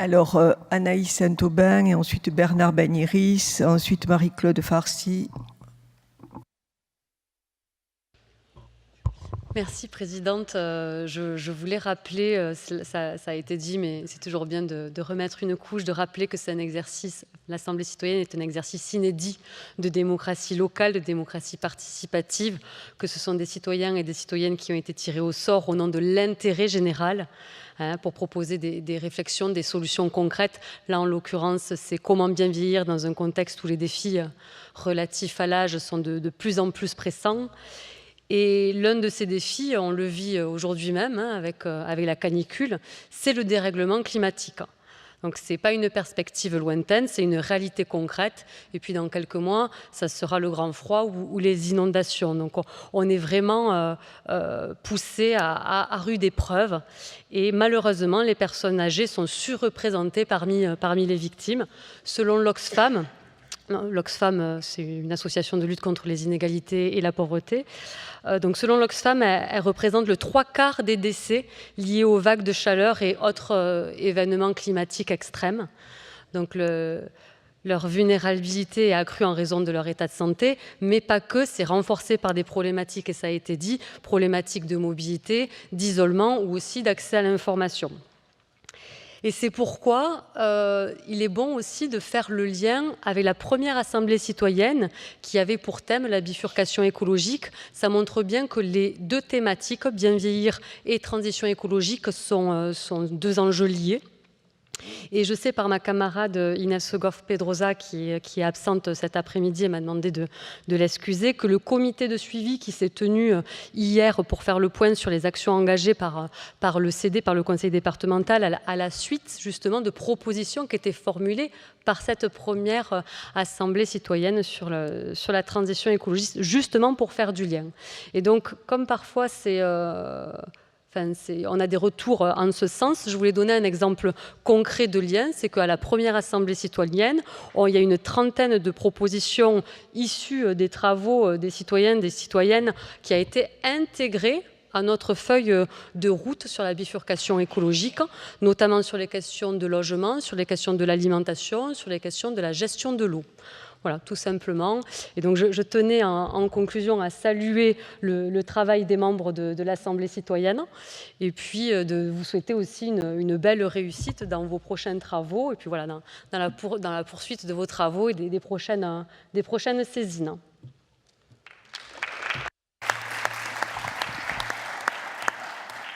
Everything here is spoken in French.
Alors, Anaïs Saint-Aubin et ensuite Bernard Bagnéris, ensuite Marie-Claude Farcy. Merci, Présidente. Je voulais rappeler, ça a été dit, mais c'est toujours bien de remettre une couche, de rappeler que c'est un exercice, l'Assemblée citoyenne est un exercice inédit de démocratie locale, de démocratie participative, que ce sont des citoyens et des citoyennes qui ont été tirés au sort au nom de l'intérêt général, pour proposer des réflexions, des solutions concrètes. Là, en l'occurrence, c'est comment bien vieillir dans un contexte où les défis relatifs à l'âge sont de plus en plus pressants. Et l'un de ces défis, on le vit aujourd'hui même avec la canicule, c'est le dérèglement climatique. Donc ce n'est pas une perspective lointaine, c'est une réalité concrète. Et puis dans quelques mois, ça sera le grand froid ou les inondations. Donc on est vraiment poussé à rude épreuve. Et malheureusement, les personnes âgées sont surreprésentées parmi les victimes. Selon l'Oxfam, c'est une association de lutte contre les inégalités et la pauvreté. Donc, selon l'Oxfam, elle représente le 3/4 des décès liés aux vagues de chaleur et autres événements climatiques extrêmes. Donc, leur vulnérabilité est accrue en raison de leur état de santé, mais pas que, c'est renforcé par des problématiques, et ça a été dit, problématiques de mobilité, d'isolement ou aussi d'accès à l'information. Et c'est pourquoi il est bon aussi de faire le lien avec la première assemblée citoyenne qui avait pour thème la bifurcation écologique. Ça montre bien que les deux thématiques, bien vieillir et transition écologique, sont deux enjeux liés. Et je sais par ma camarade Inès Goff-Pedrosa, qui est absente cet après-midi et m'a demandé de l'excuser, que le comité de suivi qui s'est tenu hier pour faire le point sur les actions engagées par le CD, par le conseil départemental, à la suite justement de propositions qui étaient formulées par cette première assemblée citoyenne sur la transition écologiste, justement pour faire du lien. Et donc, comme parfois on a des retours en ce sens. Je voulais donner un exemple concret de lien, c'est qu'à la première assemblée citoyenne, il y a une trentaine de propositions issues des travaux des citoyens, des citoyennes, qui a été intégrée à notre feuille de route sur la bifurcation écologique, notamment sur les questions de logement, sur les questions de l'alimentation, sur les questions de la gestion de l'eau. Voilà, tout simplement. Et donc, je tenais en conclusion à saluer le travail des membres de l'Assemblée citoyenne et puis de vous souhaiter aussi une belle réussite dans vos prochains travaux et puis voilà, dans la poursuite de vos travaux et des prochaines saisines.